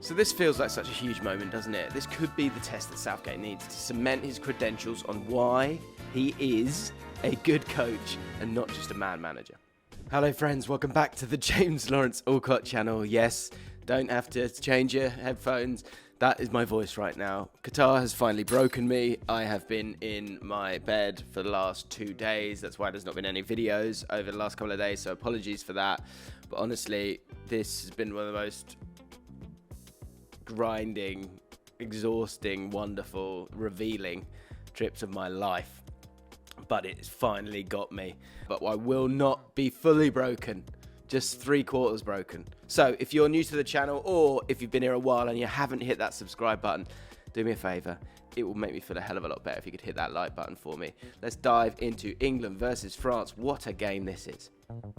So this feels like such a huge moment, doesn't it? This could be the test that Southgate needs to cement his credentials on why he is a good coach and not just a man manager. Hello friends, welcome back to the James Allcott channel. Yes, don't have to change your headphones. That is my voice right now. Qatar has finally broken me. I have been in my bed for the last 2 days. That's why there's not been any videos over the last couple of days, so apologies for that. But honestly, this has been one of the most grinding, exhausting, wonderful, revealing trips of my life. But it's finally got me. But I will not be fully broken. Just 3/4 broken. So if you're new to the channel, or if you've been here a while and you haven't hit that subscribe button, do me a favor. It will make me feel a hell of a lot better if you could hit that like button for me. Let's dive into England versus France. What a game this is.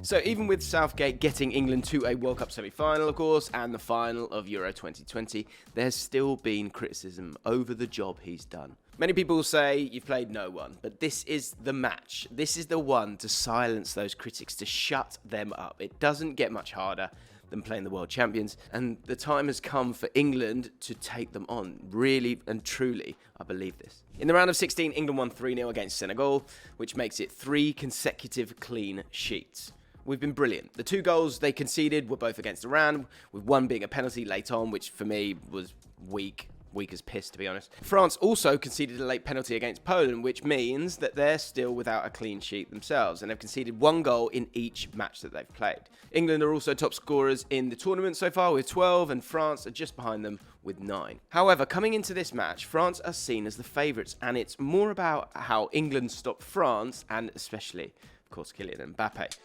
So even with Southgate getting England to a World Cup semi-final, of course, and the final of Euro 2020, there's still been criticism over the job he's done. Many people say you've played no one, but this is the match. This is the one to silence those critics, to shut them up. It doesn't get much harder than playing the world champions, and the time has come for England to take them on. Really and truly, I believe this. In the round of 16, England won 3-0 against Senegal, which makes it 3 consecutive clean sheets. We've been brilliant. The 2 goals they conceded were both against Iran, with one being a penalty late on, which for me was weak as piss, to be honest. France also conceded a late penalty against Poland, which means that they're still without a clean sheet themselves, and have conceded 1 goal in each match that they've played. England are also top scorers in the tournament so far with 12, and France are just behind them with 9. However, coming into this match, France are seen as the favourites, and it's more about how England stopped France, and especially, of course, Kylian Mbappe.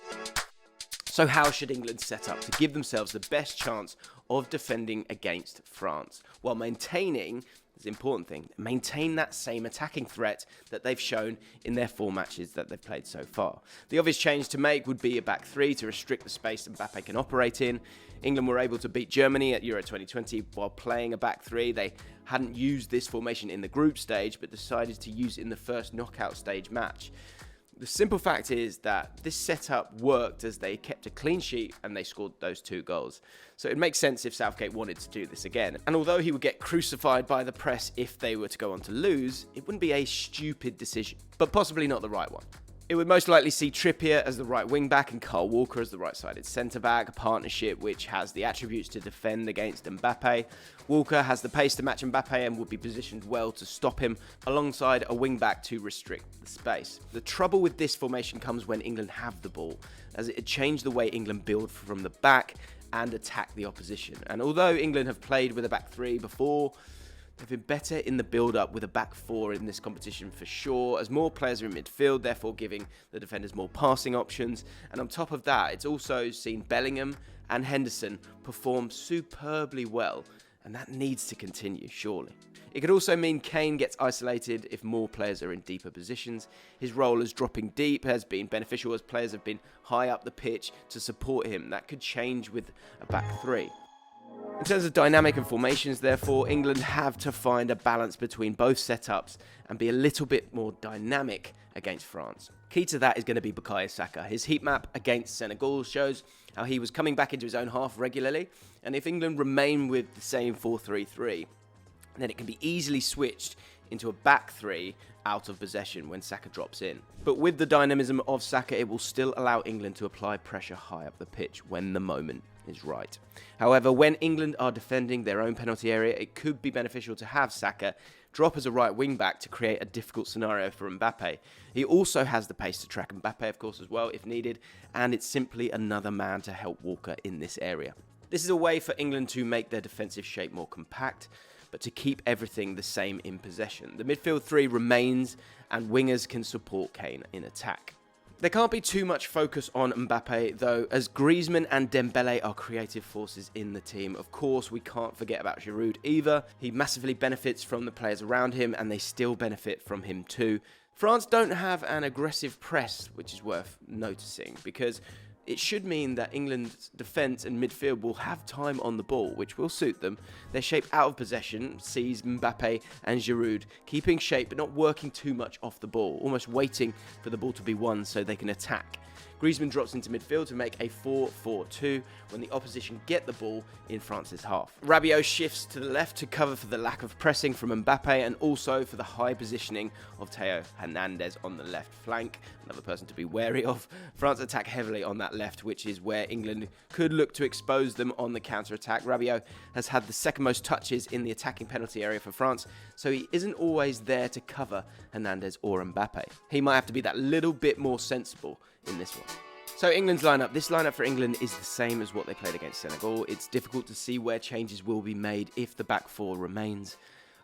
So how should England set up to give themselves the best chance of defending against France, while maintaining, this is the important thing, maintain that same attacking threat that they've shown in their 4 matches that they've played so far? The obvious change to make would be a back 3 to restrict the space Mbappe can operate in. England were able to beat Germany at Euro 2020 while playing a back 3. They hadn't used this formation in the group stage, but decided to use it in the first knockout stage match. The simple fact is that this setup worked as they kept a clean sheet and they scored those 2 goals. So it makes sense if Southgate wanted to do this again. And although he would get crucified by the press if they were to go on to lose, it wouldn't be a stupid decision, but possibly not the right one. It would most likely see Trippier as the right wing-back and Kyle Walker as the right-sided centre-back, a partnership which has the attributes to defend against Mbappe. Walker has the pace to match Mbappe and would be positioned well to stop him, alongside a wing-back to restrict the space. The trouble with this formation comes when England have the ball, as it changed the way England build from the back and attack the opposition. And although England have played with a back 3 before, they've been better in the build-up with a back 4 in this competition for sure, as more players are in midfield, therefore giving the defenders more passing options. And on top of that, it's also seen Bellingham and Henderson perform superbly well, and that needs to continue, surely. It could also mean Kane gets isolated if more players are in deeper positions. His role as dropping deep has been beneficial as players have been high up the pitch to support him. That could change with a back 3. In terms of dynamic and formations, therefore, England have to find a balance between both setups and be a little bit more dynamic against France. Key to that is going to be Bukayo Saka. His heat map against Senegal shows how he was coming back into his own half regularly, and if England remain with the same 4-3-3, then it can be easily switched into a back 3 out of possession when Saka drops in. But with the dynamism of Saka, it will still allow England to apply pressure high up the pitch when the moment is right. However, when England are defending their own penalty area, it could be beneficial to have Saka drop as a right wing back to create a difficult scenario for Mbappe. He also has the pace to track Mbappe, of course, as well, if needed, and it's simply another man to help Walker in this area. This is a way for England to make their defensive shape more compact, but to keep everything the same in possession. The midfield 3 remains, and wingers can support Kane in attack. There can't be too much focus on Mbappe, though, as Griezmann and Dembele are creative forces in the team. Of course, we can't forget about Giroud either. He massively benefits from the players around him, and they still benefit from him too. France don't have an aggressive press, which is worth noticing, because it should mean that England's defence and midfield will have time on the ball, which will suit them. Their shape out of possession sees Mbappe and Giroud keeping shape but not working too much off the ball, almost waiting for the ball to be won so they can attack. Griezmann drops into midfield to make a 4-4-2 when the opposition get the ball in France's half. Rabiot shifts to the left to cover for the lack of pressing from Mbappe and also for the high positioning of Theo Hernandez on the left flank, another person to be wary of. France attack heavily on that left, which is where England could look to expose them on the counter-attack. Rabiot has had the second most touches in the attacking penalty area for France, so he isn't always there to cover Hernandez or Mbappe. He might have to be that little bit more sensible in this one. So England's lineup. This lineup for England is the same as what they played against Senegal. It's difficult to see where changes will be made if the back four remains.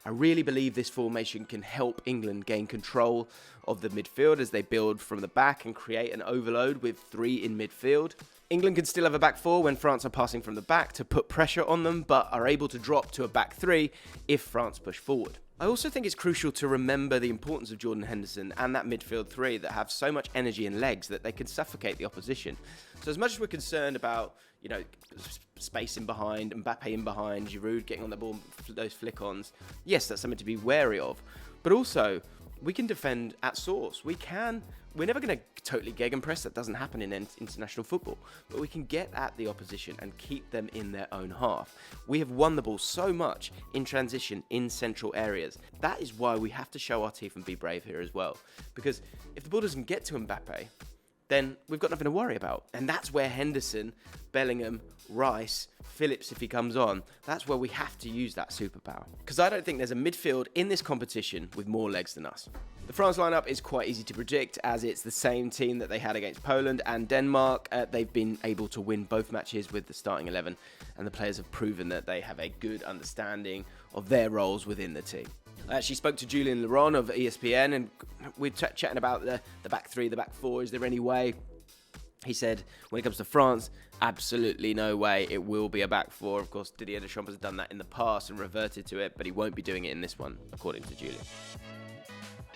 I really believe this formation can help England gain control of the midfield as they build from the back and create an overload with 3 in midfield. England can still have a back 4 when France are passing from the back to put pressure on them, but are able to drop to a back 3 if France push forward. I also think it's crucial to remember the importance of Jordan Henderson and that midfield 3 that have so much energy and legs that they can suffocate the opposition. So as much as we're concerned about, space in behind, Mbappe in behind, Giroud getting on the ball, those flick-ons, yes, that's something to be wary of. But also, we can defend at source. We're never going to totally gegenpress. That doesn't happen in international football. But we can get at the opposition and keep them in their own half. We have won the ball so much in transition in central areas. That is why we have to show our teeth and be brave here as well. Because if the ball doesn't get to Mbappe, then we've got nothing to worry about. And that's where Henderson, Bellingham, Rice, Phillips, if he comes on, that's where we have to use that superpower. Because I don't think there's a midfield in this competition with more legs than us. The France lineup is quite easy to predict as it's the same team that they had against Poland and Denmark. They've been able to win both matches with the starting 11, and the players have proven that they have a good understanding of their roles within the team. I actually spoke to Julian Laurent of ESPN, and we're chatting about the back 3, the back 4. Is there any way? He said, when it comes to France, absolutely no way. It will be a back 4. Of course, Didier Deschamps has done that in the past and reverted to it, but he won't be doing it in this one, according to Julian.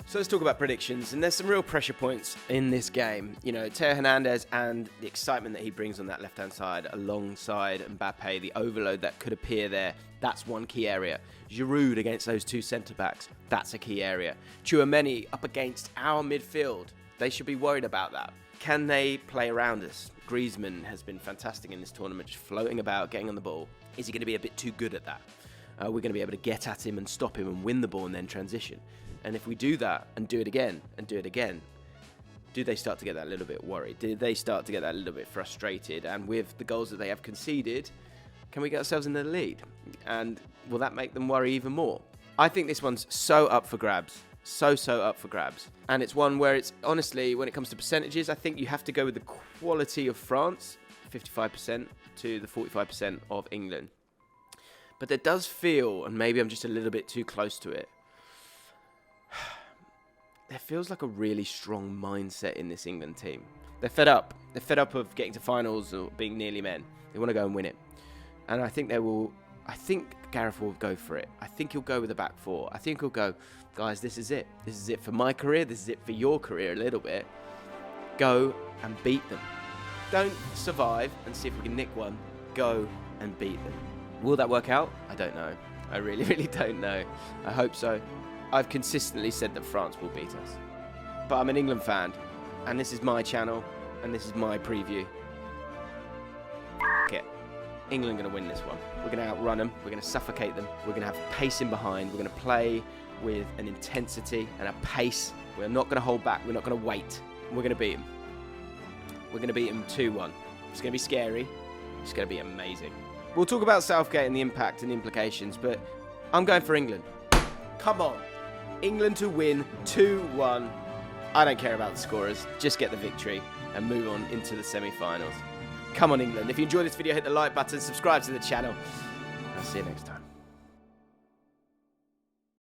So let's talk about predictions, and there's some real pressure points in this game. Theo Hernandez and the excitement that he brings on that left-hand side alongside Mbappe, the overload that could appear there, that's one key area. Giroud against those 2 centre-backs, that's a key area. Tchouaméni up against our midfield, they should be worried about that. Can they play around us? Griezmann has been fantastic in this tournament, just floating about, getting on the ball. Is he going to be a bit too good at that? We're going to be able to get at him and stop him and win the ball and then transition. And if we do that and do it again and do it again, do they start to get that little bit worried? Do they start to get that little bit frustrated? And with the goals that they have conceded, can we get ourselves in the lead? And will that make them worry even more? I think this one's so up for grabs. So up for grabs. And it's one where it's, honestly, when it comes to percentages, I think you have to go with the quality of France, 55% to the 45% of England. But there does feel, and maybe I'm just a little bit too close to it, there feels like a really strong mindset in this England team. They're fed up. They're fed up of getting to finals or being nearly men. They want to go and win it. And I think Gareth will go for it. I think he'll go with the back 4. I think he'll go, guys, this is it. This is it for my career. This is it for your career a little bit. Go and beat them. Don't survive and see if we can nick one. Go and beat them. Will that work out? I don't know. I really, really don't know. I hope so. I've consistently said that France will beat us. But I'm an England fan, and this is my channel, and this is my preview. It. England going to win this one. We're going to outrun them. We're going to suffocate them. We're going to have pace in behind. We're going to play with an intensity and a pace. We're not going to hold back. We're not going to wait. We're going to beat them. We're going to beat them 2-1. It's going to be scary. It's going to be amazing. We'll talk about Southgate and the impact and the implications, but I'm going for England. Come on. England to win 2-1. I don't care about the scorers. Just get the victory and move on into the semi-finals. Come on, England. If you enjoyed this video, hit the like button, subscribe to the channel. I'll see you next time.